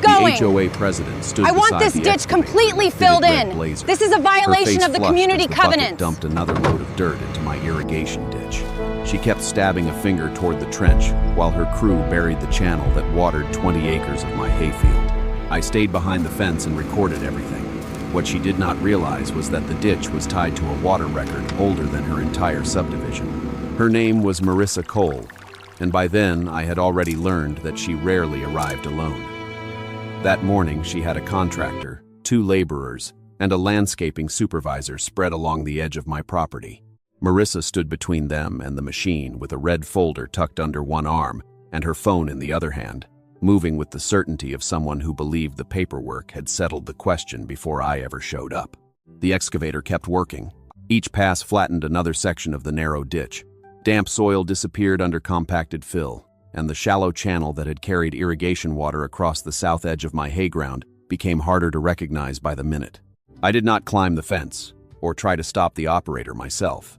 going? The HOA president stood I beside want this the ditch excavator, completely fitted filled red in. blazer. This is a Her violation face of the flushed community as the bucket covenants. dumped another load of dirt into my irrigation ditch. She kept stabbing a finger toward the trench while her crew buried the channel that watered 20 acres of my hayfield. I stayed behind the fence and recorded everything. What she did not realize was that the ditch was tied to a water record older than her entire subdivision. Her name was Marissa Cole, and by then I had already learned that she rarely arrived alone. That morning she had a contractor, 2 laborers, and a landscaping supervisor spread along the edge of my property. Marissa stood between them and the machine with a red folder tucked under one arm and her phone in the other hand, moving with the certainty of someone who believed the paperwork had settled the question before I ever showed up. The excavator kept working. Each pass flattened another section of the narrow ditch. Damp soil disappeared under compacted fill, and the shallow channel that had carried irrigation water across the south edge of my hayground became harder to recognize by the minute. I did not climb the fence or try to stop the operator myself.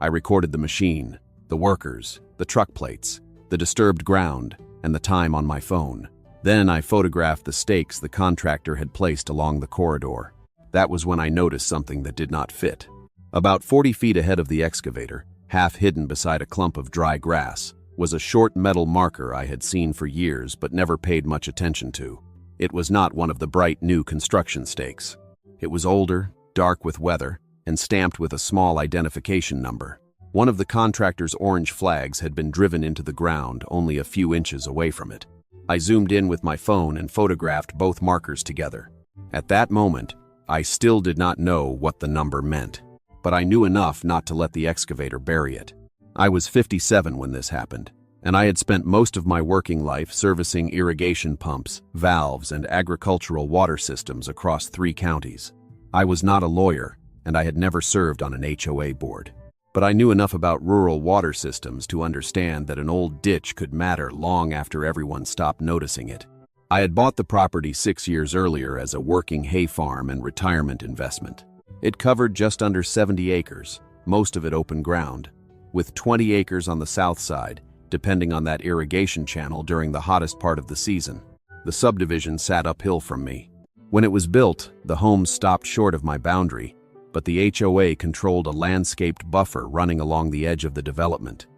I recorded the machine, the workers, the truck plates, the disturbed ground, and the time on my phone. Then I photographed the stakes the contractor had placed along the corridor. That was when I noticed something that did not fit. About 40 feet ahead of the excavator, half hidden beside a clump of dry grass, was a short metal marker I had seen for years but never paid much attention to. It was not one of the bright new construction stakes. It was older, dark with weather, and stamped with a small identification number. One of the contractor's orange flags had been driven into the ground only a few inches away from it. I zoomed in with my phone and photographed both markers together. At that moment, I still did not know what the number meant, but I knew enough not to let the excavator bury it. I was 57 when this happened, and I had spent most of my working life servicing irrigation pumps, valves, and agricultural water systems across 3 counties. I was not a lawyer, and I had never served on an HOA board. But I knew enough about rural water systems to understand that an old ditch could matter long after everyone stopped noticing it. I had bought the property 6 years earlier as a working hay farm and retirement investment. It covered just under 70 acres, most of it open ground, with 20 acres on the south side, depending on that irrigation channel during the hottest part of the season. The subdivision sat uphill from me. When it was built, the homes stopped short of my boundary, but the HOA controlled a landscaped buffer running along the edge of the development.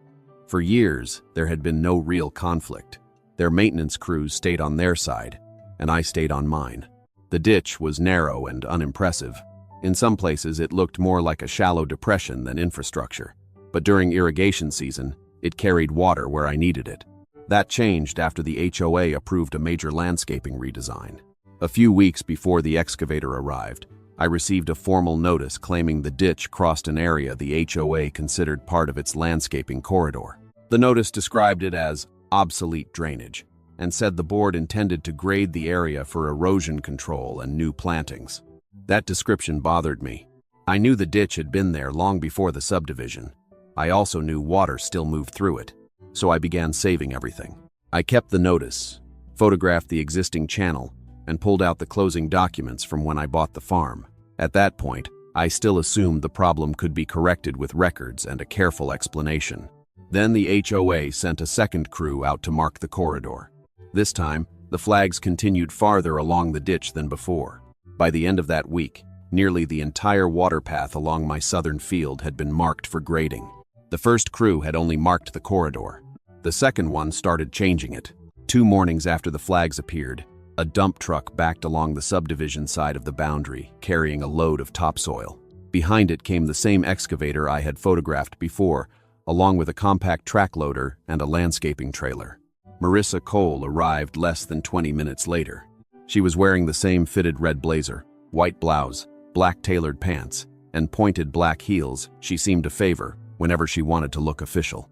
For years, there had been no real conflict. Their maintenance crews stayed on their side, and I stayed on mine. The ditch was narrow and unimpressive. In some places, it looked more like a shallow depression than infrastructure, but during irrigation season, it carried water where I needed it. That changed after the HOA approved a major landscaping redesign. A few weeks before the excavator arrived, I received a formal notice claiming the ditch crossed an area the HOA considered part of its landscaping corridor. The notice described it as obsolete drainage and said the board intended to grade the area for erosion control and new plantings. That description bothered me. I knew the ditch had been there long before the subdivision. I also knew water still moved through it, so I began saving everything. I kept the notice, photographed the existing channel, and pulled out the closing documents from when I bought the farm. At that point, I still assumed the problem could be corrected with records and a careful explanation. Then the HOA sent a second crew out to mark the corridor. This time, the flags continued farther along the ditch than before. By the end of that week, nearly the entire water path along my southern field had been marked for grading. The first crew had only marked the corridor. The second one started changing it. 2 mornings after the flags appeared, a dump truck backed along the subdivision side of the boundary, carrying a load of topsoil. Behind it came the same excavator I had photographed before, along with a compact track loader and a landscaping trailer. Marissa Cole arrived less than 20 minutes later. She was wearing the same fitted red blazer, white blouse, black tailored pants, and pointed black heels she seemed to favor whenever she wanted to look official.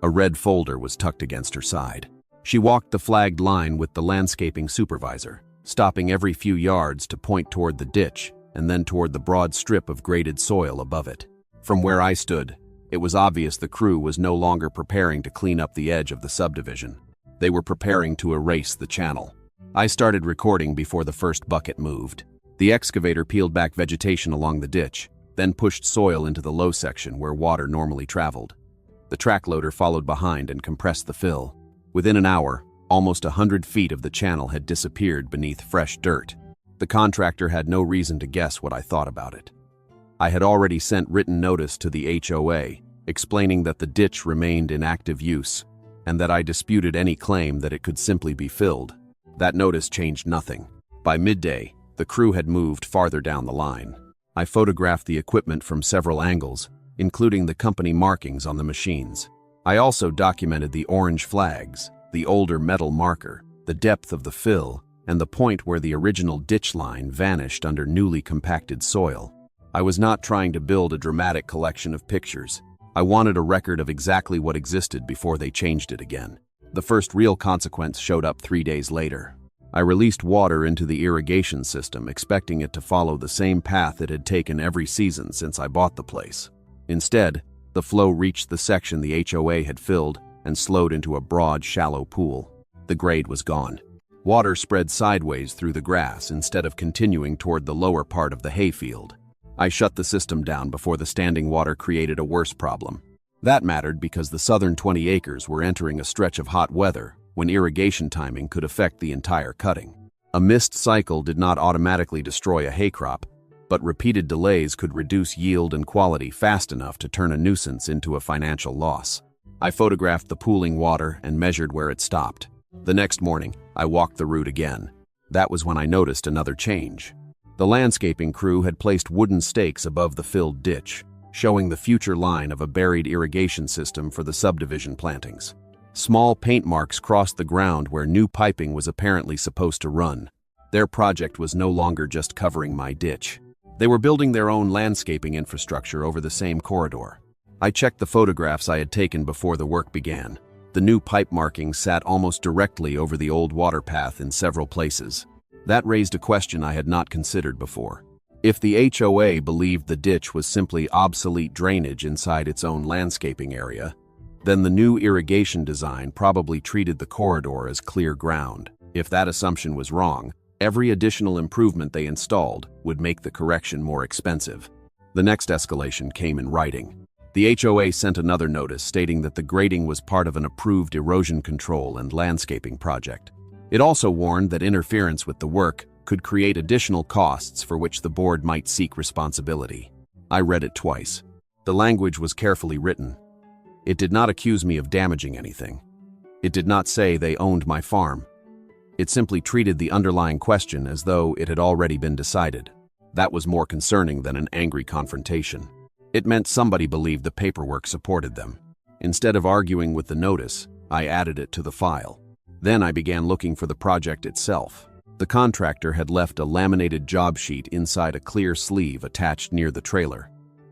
A red folder was tucked against her side. She walked the flagged line with the landscaping supervisor, stopping every few yards to point toward the ditch and then toward the broad strip of graded soil above it. From where I stood, it was obvious the crew was no longer preparing to clean up the edge of the subdivision. They were preparing to erase the channel. I started recording before the first bucket moved. The excavator peeled back vegetation along the ditch, then pushed soil into the low section where water normally traveled. The track loader followed behind and compressed the fill. Within an hour, Almost 100 feet of the channel had disappeared beneath fresh dirt. The contractor had no reason to guess what I thought about it. I had already sent written notice to the HOA, explaining that the ditch remained in active use, and that I disputed any claim that it could simply be filled. That notice changed nothing. By midday, the crew had moved farther down the line. I photographed the equipment from several angles, including the company markings on the machines. I also documented the orange flags, the older metal marker, the depth of the fill, and the point where the original ditch line vanished under newly compacted soil. I was not trying to build a dramatic collection of pictures. I wanted a record of exactly what existed before they changed it again. The first real consequence showed up 3 days later. I released water into the irrigation system, expecting it to follow the same path it had taken every season since I bought the place. Instead, the flow reached the section the HOA had filled and slowed into a broad, shallow pool. The grade was gone. Water spread sideways through the grass instead of continuing toward the lower part of the hayfield. I shut the system down before the standing water created a worse problem. That mattered because the southern 20 acres were entering a stretch of hot weather when irrigation timing could affect the entire cutting. A mist cycle did not automatically destroy a hay crop, but repeated delays could reduce yield and quality fast enough to turn a nuisance into a financial loss. I photographed the pooling water and measured where it stopped. The next morning, I walked the route again. That was when I noticed another change. The landscaping crew had placed wooden stakes above the filled ditch, showing the future line of a buried irrigation system for the subdivision plantings. Small paint marks crossed the ground where new piping was apparently supposed to run. Their project was no longer just covering my ditch. They were building their own landscaping infrastructure over the same corridor. I checked the photographs I had taken before the work began. The new pipe markings sat almost directly over the old water path in several places. That raised a question I had not considered before. If the HOA believed the ditch was simply obsolete drainage inside its own landscaping area, then the new irrigation design probably treated the corridor as clear ground. If that assumption was wrong, every additional improvement they installed would make the correction more expensive. The next escalation came in writing. The HOA sent another notice stating that the grading was part of an approved erosion control and landscaping project. It also warned that interference with the work could create additional costs for which the board might seek responsibility. I read it twice. The language was carefully written. It did not accuse me of damaging anything. It did not say they owned my farm. It simply treated the underlying question as though it had already been decided. That was more concerning than an angry confrontation. It meant somebody believed the paperwork supported them. Instead of arguing with the notice, I added it to the file. Then I began looking for the project itself. The contractor had left a laminated job sheet inside a clear sleeve attached near the trailer.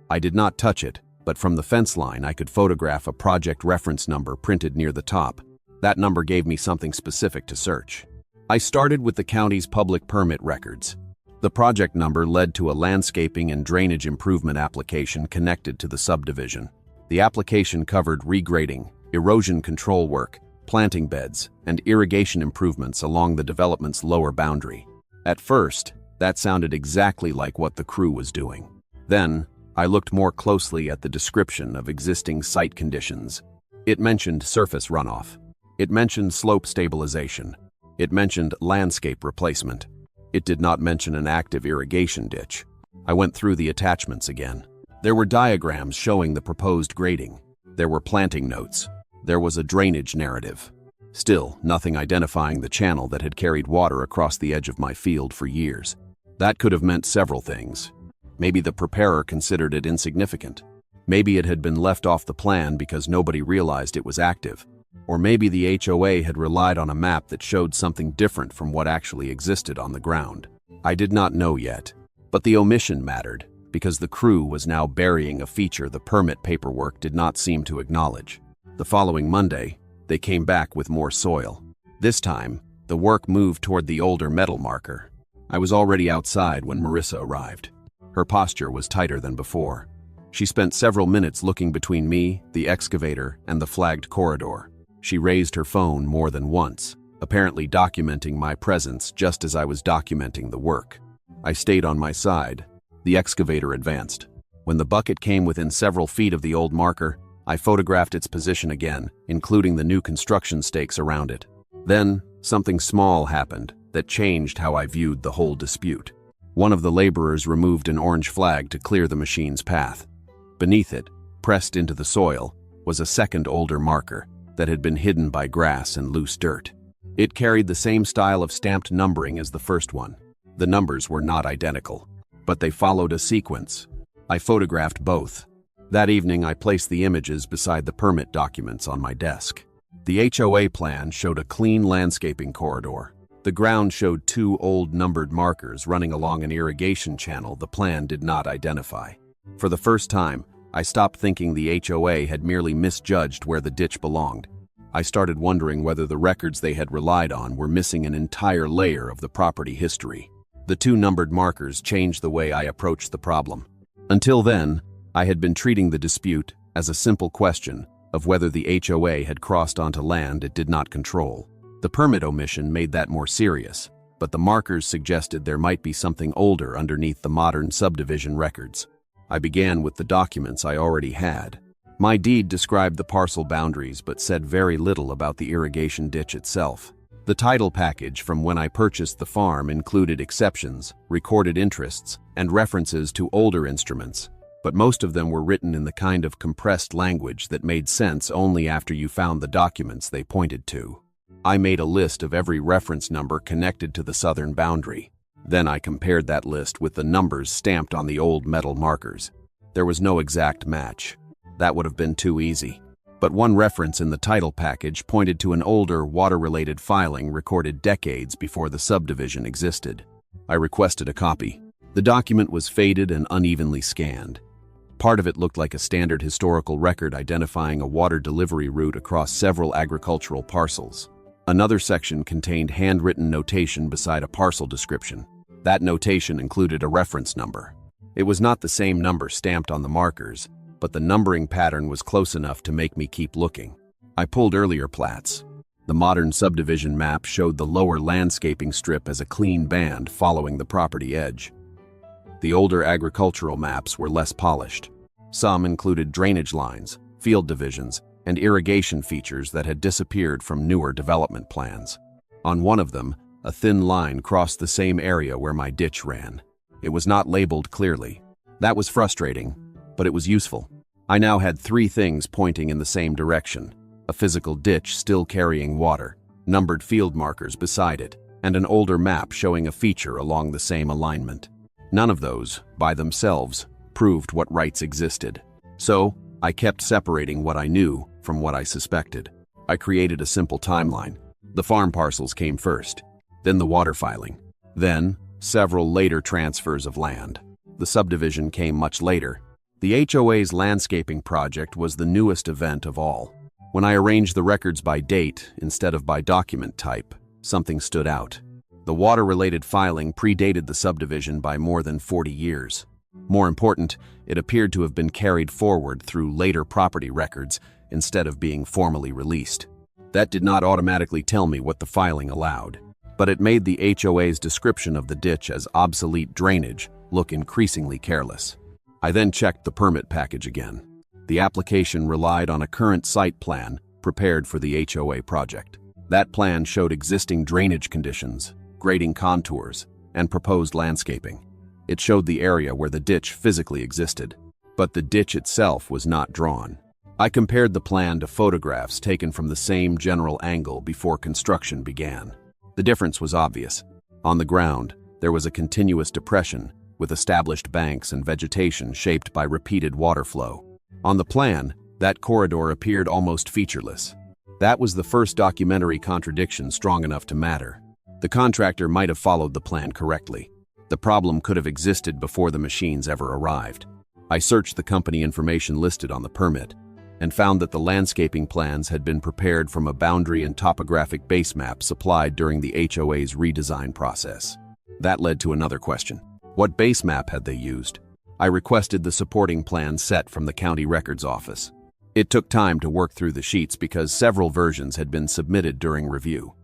I did not touch it, but from the fence line I could photograph a project reference number printed near the top. That number gave me something specific to search. I started with the county's public permit records. The project number led to a landscaping and drainage improvement application connected to the subdivision. The application covered regrading, erosion control work, planting beds, and irrigation improvements along the development's lower boundary. At first, that sounded exactly like what the crew was doing. Then, I looked more closely at the description of existing site conditions. It mentioned surface runoff. It mentioned slope stabilization. It mentioned landscape replacement. It did not mention an active irrigation ditch. I went through the attachments again. There were diagrams showing the proposed grading. There were planting notes. There was a drainage narrative. Still, nothing identifying the channel that had carried water across the edge of my field for years. That could have meant several things. Maybe the preparer considered it insignificant. Maybe it had been left off the plan because nobody realized it was active. Or maybe the HOA had relied on a map that showed something different from what actually existed on the ground. I did not know yet. But the omission mattered, because the crew was now burying a feature the permit paperwork did not seem to acknowledge. The following Monday, they came back with more soil. This time, the work moved toward the older metal marker. I was already outside when Marissa arrived. Her posture was tighter than before. She spent several minutes looking between me, the excavator, and the flagged corridor. She raised her phone more than once, apparently documenting my presence just as I was documenting the work. I stayed on my side. The excavator advanced. When the bucket came within several feet of the old marker, I photographed its position again, including the new construction stakes around it. Then, something small happened that changed how I viewed the whole dispute. One of the laborers removed an orange flag to clear the machine's path. Beneath it, pressed into the soil, was a second older marker that had been hidden by grass and loose dirt. It carried the same style of stamped numbering as the first one. The numbers were not identical, but they followed a sequence. I photographed both. That evening, I placed the images beside the permit documents on my desk. The HOA plan showed a clean landscaping corridor. The ground showed two old numbered markers running along an irrigation channel the plan did not identify. For the first time, I stopped thinking the HOA had merely misjudged where the ditch belonged. I started wondering whether the records they had relied on were missing an entire layer of the property history. The two numbered markers changed the way I approached the problem. Until then, I had been treating the dispute as a simple question of whether the HOA had crossed onto land it did not control. The permit omission made that more serious, but the markers suggested there might be something older underneath the modern subdivision records. I began with the documents I already had. My deed described the parcel boundaries but said very little about the irrigation ditch itself. The title package from when I purchased the farm included exceptions, recorded interests, and references to older instruments, but most of them were written in the kind of compressed language that made sense only after you found the documents they pointed to. I made a list of every reference number connected to the southern boundary. Then I compared that list with the numbers stamped on the old metal markers. There was no exact match. That would have been too easy. But one reference in the title package pointed to an older water-related filing recorded decades before the subdivision existed. I requested a copy. The document was faded and unevenly scanned. Part of it looked like a standard historical record identifying a water delivery route across several agricultural parcels. Another section contained handwritten notation beside a parcel description. That notation included a reference number. It was not the same number stamped on the markers, but the numbering pattern was close enough to make me keep looking. I pulled earlier plats. The modern subdivision map showed the lower landscaping strip as a clean band following the property edge. The older agricultural maps were less polished. Some included drainage lines, field divisions, and irrigation features that had disappeared from newer development plans. On one of them, a thin line crossed the same area where my ditch ran. It was not labeled clearly. That was frustrating, but it was useful. I now had three things pointing in the same direction: a physical ditch still carrying water, numbered field markers beside it, and an older map showing a feature along the same alignment. None of those, by themselves, proved what rights existed. So, I kept separating what I knew from what I suspected. I created a simple timeline. The farm parcels came first, then the water filing, then several later transfers of land. The subdivision came much later. The HOA's landscaping project was the newest event of all. When I arranged the records by date instead of by document type, something stood out. The water-related filing predated the subdivision by more than 40 years. More important, it appeared to have been carried forward through later property records instead of being formally released. That did not automatically tell me what the filing allowed, but it made the HOA's description of the ditch as obsolete drainage look increasingly careless. I then checked the permit package again. The application relied on a current site plan prepared for the HOA project. That plan showed existing drainage conditions, grading contours, and proposed landscaping. It showed the area where the ditch physically existed, but the ditch itself was not drawn. I compared the plan to photographs taken from the same general angle before construction began. The difference was obvious. On the ground, there was a continuous depression with established banks and vegetation shaped by repeated water flow. On the plan, that corridor appeared almost featureless. That was the first documentary contradiction strong enough to matter. The contractor might have followed the plan correctly. The problem could have existed before the machines ever arrived. I searched the company information listed on the permit and found that the landscaping plans had been prepared from a boundary and topographic base map supplied during the HOA's redesign process. That led to another question. What base map had they used? I requested the supporting plan set from the county records office. It took time to work through the sheets because several versions had been submitted during review.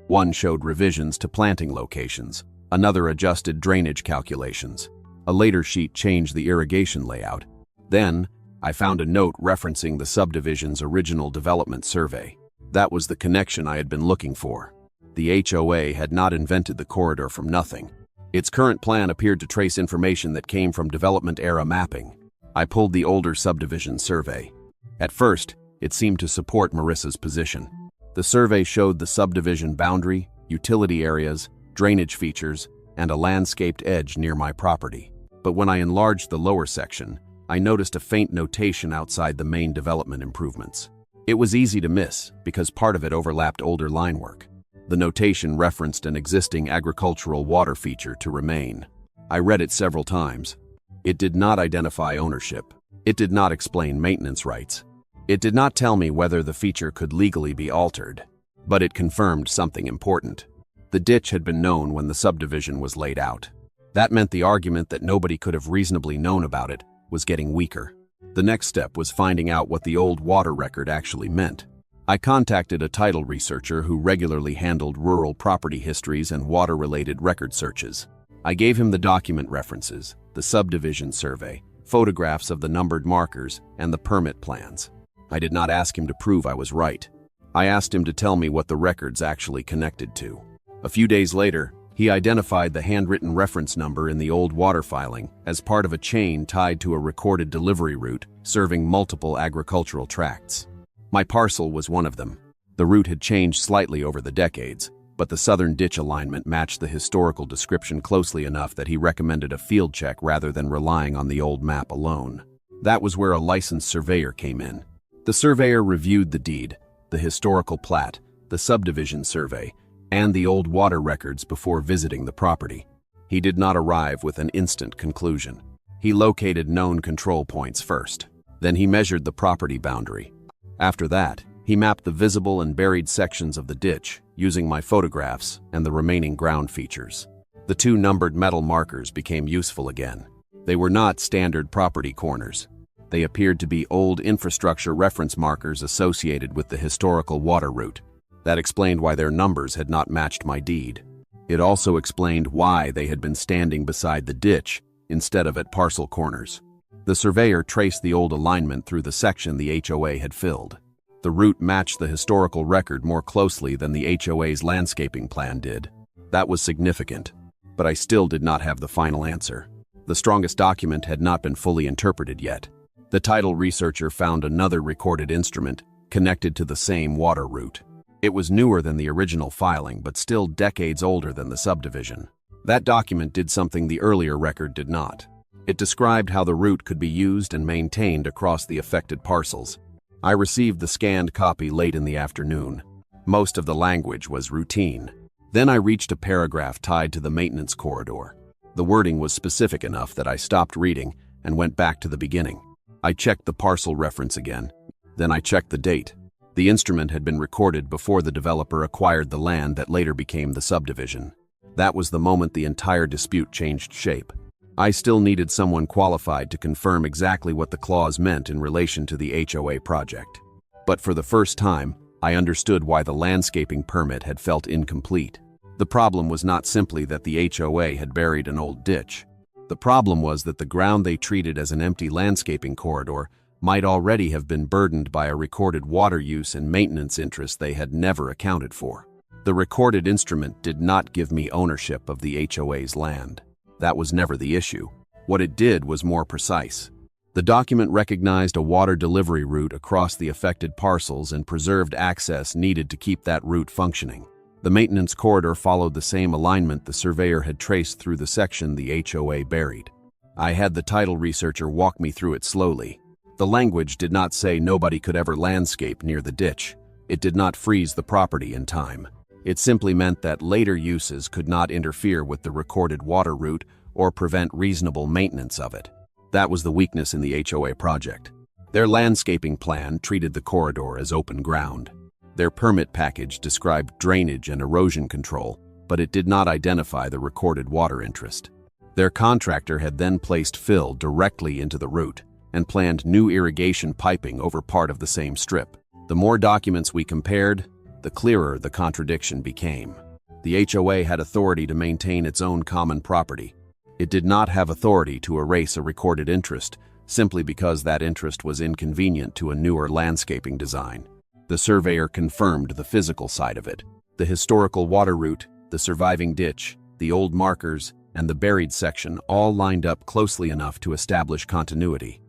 One showed revisions to planting locations, another adjusted drainage calculations. A later sheet changed the irrigation layout. Then, I found a note referencing the subdivision's original development survey. That was the connection I had been looking for. The HOA had not invented the corridor from nothing. Its current plan appeared to trace information that came from development-era mapping. I pulled the older subdivision survey. At first, it seemed to support Marissa's position. The survey showed the subdivision boundary, utility areas, drainage features, and a landscaped edge near my property. But when I enlarged the lower section, I noticed a faint notation outside the main development improvements. It was easy to miss because part of it overlapped older line work. The notation referenced an existing agricultural water feature to remain. I read it several times. It did not identify ownership. It did not explain maintenance rights. It did not tell me whether the feature could legally be altered. But it confirmed something important. The ditch had been known when the subdivision was laid out. That meant the argument that nobody could have reasonably known about it was getting weaker. The next step was finding out what the old water record actually meant. I contacted a title researcher who regularly handled rural property histories and water-related record searches. I gave him the document references, the subdivision survey, photographs of the numbered markers, and the permit plans. I did not ask him to prove I was right. I asked him to tell me what the records actually connected to. A few days later, he identified the handwritten reference number in the old water filing as part of a chain tied to a recorded delivery route serving multiple agricultural tracts. My parcel was one of them. The route had changed slightly over the decades, but the southern ditch alignment matched the historical description closely enough that he recommended a field check rather than relying on the old map alone. That was where a licensed surveyor came in. The surveyor reviewed the deed, the historical plat, the subdivision survey, and the old water records before visiting the property. He did not arrive with an instant conclusion. He located known control points first. Then he measured the property boundary. After that, he mapped the visible and buried sections of the ditch using my photographs and the remaining ground features. The two numbered metal markers became useful again. They were not standard property corners. They appeared to be old infrastructure reference markers associated with the historical water route. That explained why their numbers had not matched my deed. It also explained why they had been standing beside the ditch instead of at parcel corners. The surveyor traced the old alignment through the section the HOA had filled. The route matched the historical record more closely than the HOA's landscaping plan did. That was significant, but I still did not have the final answer. The strongest document had not been fully interpreted yet. The title researcher found another recorded instrument connected to the same water route. It was newer than the original filing, but still decades older than the subdivision. That document did something the earlier record did not. It described how the route could be used and maintained across the affected parcels. I received the scanned copy late in the afternoon. Most of the language was routine. Then I reached a paragraph tied to the maintenance corridor. The wording was specific enough that I stopped reading and went back to the beginning. I checked the parcel reference again. Then I checked the date. The instrument had been recorded before the developer acquired the land that later became the subdivision. That was the moment the entire dispute changed shape. I still needed someone qualified to confirm exactly what the clause meant in relation to the HOA project. But for the first time, I understood why the landscaping permit had felt incomplete. The problem was not simply that the HOA had buried an old ditch. The problem was that the ground they treated as an empty landscaping corridor might already have been burdened by a recorded water use and maintenance interest they had never accounted for. The recorded instrument did not give me ownership of the HOA's land. That was never the issue. What it did was more precise. The document recognized a water delivery route across the affected parcels and preserved access needed to keep that route functioning. The maintenance corridor followed the same alignment the surveyor had traced through the section the HOA buried. I had the title researcher walk me through it slowly. The language did not say nobody could ever landscape near the ditch. It did not freeze the property in time. It simply meant that later uses could not interfere with the recorded water route or prevent reasonable maintenance of it. That was the weakness in the HOA project. Their landscaping plan treated the corridor as open ground. Their permit package described drainage and erosion control, but it did not identify the recorded water interest. Their contractor had then placed fill directly into the route and planned new irrigation piping over part of the same strip. The more documents we compared, the clearer the contradiction became. The HOA had authority to maintain its own common property. It did not have authority to erase a recorded interest simply because that interest was inconvenient to a newer landscaping design. The surveyor confirmed the physical side of it. The historical water route, the surviving ditch, the old markers, and the buried section all lined up closely enough to establish continuity.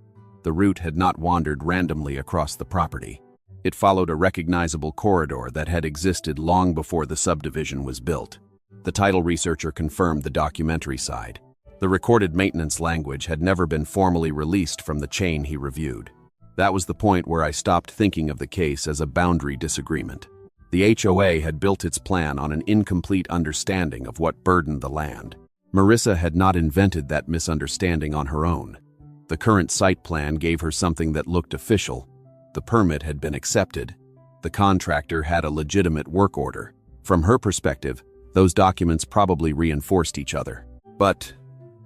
The route had not wandered randomly across the property. It followed a recognizable corridor that had existed long before the subdivision was built. The title researcher confirmed the documentary side. The recorded maintenance language had never been formally released from the chain he reviewed. That was the point where I stopped thinking of the case as a boundary disagreement. The HOA had built its plan on an incomplete understanding of what burdened the land. Marissa had not invented that misunderstanding on her own. The current site plan gave her something that looked official. The permit had been accepted. The contractor had a legitimate work order. From her perspective, those documents probably reinforced each other. But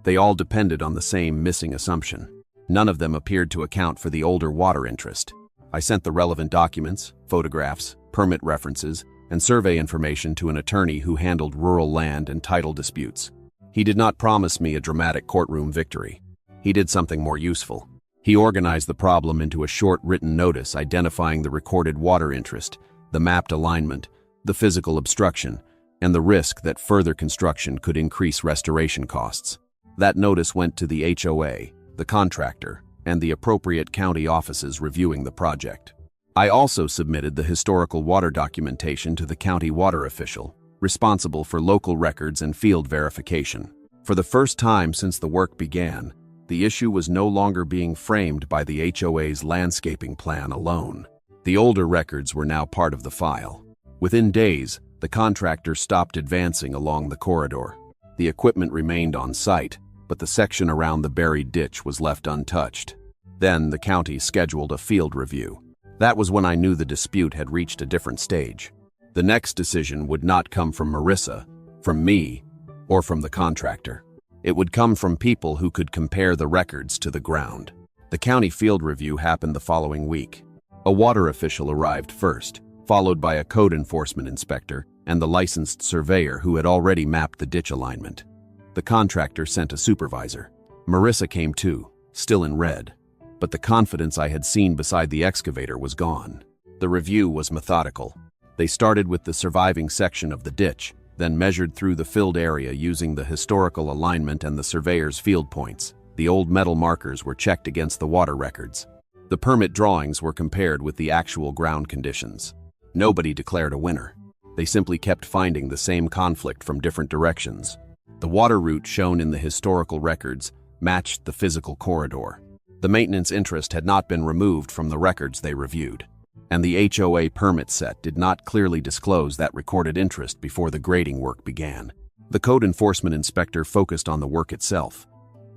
they all depended on the same missing assumption. None of them appeared to account for the older water interest. I sent the relevant documents, photographs, permit references, and survey information to an attorney who handled rural land and title disputes. He did not promise me a dramatic courtroom victory. He did something more useful. He organized the problem into a short written notice identifying the recorded water interest, the mapped alignment, the physical obstruction, and the risk that further construction could increase restoration costs. That notice went to the HOA, the contractor, and the appropriate county offices reviewing the project. I also submitted the historical water documentation to the county water official, responsible for local records and field verification. For the first time since the work began, the issue was no longer being framed by the HOA's landscaping plan alone. The older records were now part of the file. Within days, the contractor stopped advancing along the corridor. The equipment remained on site, but the section around the buried ditch was left untouched. Then the county scheduled a field review. That was when I knew the dispute had reached a different stage. The next decision would not come from Marissa, from me, or from the contractor. It would come from people who could compare the records to the ground. The county field review happened the following week. A water official arrived first, followed by a code enforcement inspector and the licensed surveyor who had already mapped the ditch alignment. The contractor sent a supervisor. Marissa came too, still in red. But the confidence I had seen beside the excavator was gone. The review was methodical. They started with the surviving section of the ditch, then measured through the filled area using the historical alignment and the surveyor's field points. The old metal markers were checked against the water records. The permit drawings were compared with the actual ground conditions. Nobody declared a winner. They simply kept finding the same conflict from different directions. The water route shown in the historical records matched the physical corridor. The maintenance interest had not been removed from the records they reviewed, and the HOA permit set did not clearly disclose that recorded interest before the grading work began. The code enforcement inspector focused on the work itself.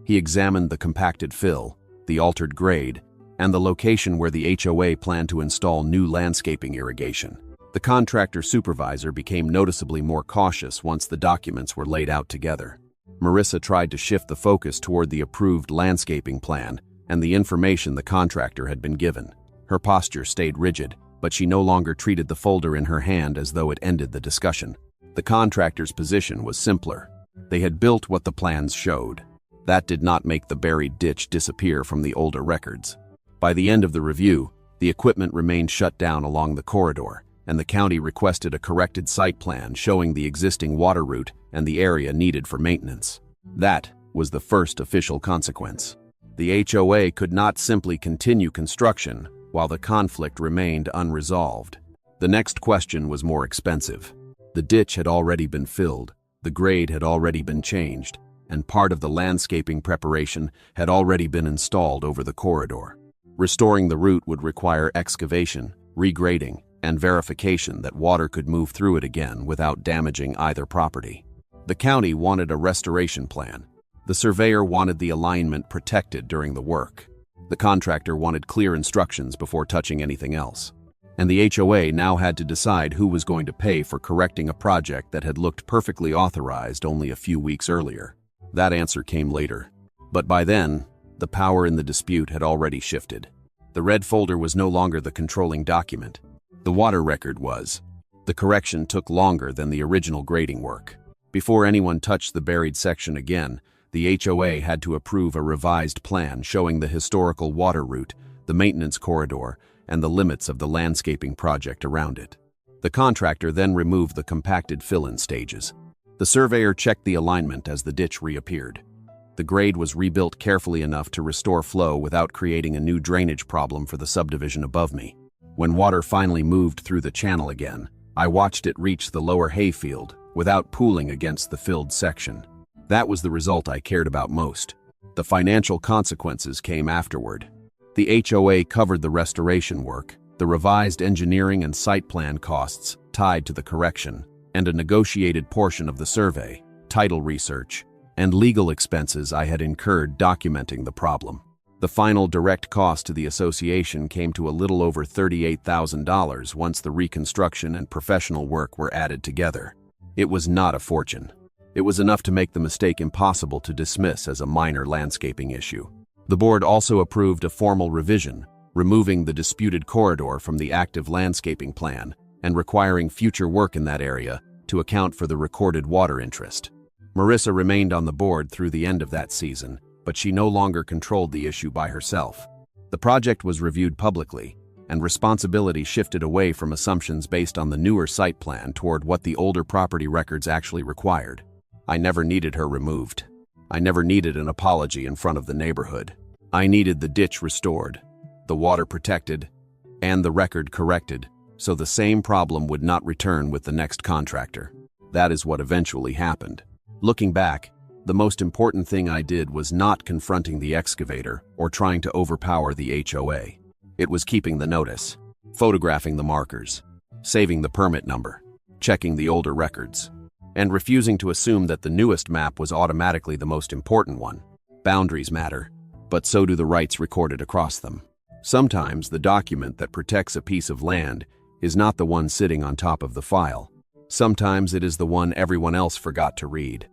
He examined the compacted fill, the altered grade, and the location where the HOA planned to install new landscaping irrigation. The contractor supervisor became noticeably more cautious once the documents were laid out together. Marissa tried to shift the focus toward the approved landscaping plan and the information the contractor had been given. Her posture stayed rigid, but she no longer treated the folder in her hand as though it ended the discussion. The contractor's position was simpler. They had built what the plans showed. That did not make the buried ditch disappear from the older records. By the end of the review, the equipment remained shut down along the corridor, and the county requested a corrected site plan showing the existing water route and the area needed for maintenance. That was the first official consequence. The HOA could not simply continue construction while the conflict remained unresolved. The next question was more expensive. The ditch had already been filled, the grade had already been changed, and part of the landscaping preparation had already been installed over the corridor. Restoring the route would require excavation, regrading, and verification that water could move through it again without damaging either property. The county wanted a restoration plan. The surveyor wanted the alignment protected during the work. The contractor wanted clear instructions before touching anything else. And the HOA now had to decide who was going to pay for correcting a project that had looked perfectly authorized only a few weeks earlier. That answer came later. But by then, the power in the dispute had already shifted. The red folder was no longer the controlling document. The water record was. The correction took longer than the original grading work. Before anyone touched the buried section again, the HOA had to approve a revised plan showing the historical water route, the maintenance corridor, and the limits of the landscaping project around it. The contractor then removed the compacted fill-in stages. The surveyor checked the alignment as the ditch reappeared. The grade was rebuilt carefully enough to restore flow without creating a new drainage problem for the subdivision above me. When water finally moved through the channel again, I watched it reach the lower hayfield without pooling against the filled section. That was the result I cared about most. The financial consequences came afterward. The HOA covered the restoration work, the revised engineering and site plan costs tied to the correction, and a negotiated portion of the survey, title research, and legal expenses I had incurred documenting the problem. The final direct cost to the association came to a little over $38,000 once the reconstruction and professional work were added together. It was not a fortune. It was enough to make the mistake impossible to dismiss as a minor landscaping issue. The board also approved a formal revision, removing the disputed corridor from the active landscaping plan and requiring future work in that area to account for the recorded water interest. Marissa remained on the board through the end of that season, but she no longer controlled the issue by herself. The project was reviewed publicly, and responsibility shifted away from assumptions based on the newer site plan toward what the older property records actually required. I never needed her removed. I never needed an apology in front of the neighborhood. I needed the ditch restored, the water protected, and the record corrected, so the same problem would not return with the next contractor. That is what eventually happened. Looking back, the most important thing I did was not confronting the excavator or trying to overpower the HOA. It was keeping the notice, photographing the markers, saving the permit number, checking the older records, and refusing to assume that the newest map was automatically the most important one. Boundaries matter, but so do the rights recorded across them. Sometimes the document that protects a piece of land is not the one sitting on top of the file. Sometimes it is the one everyone else forgot to read.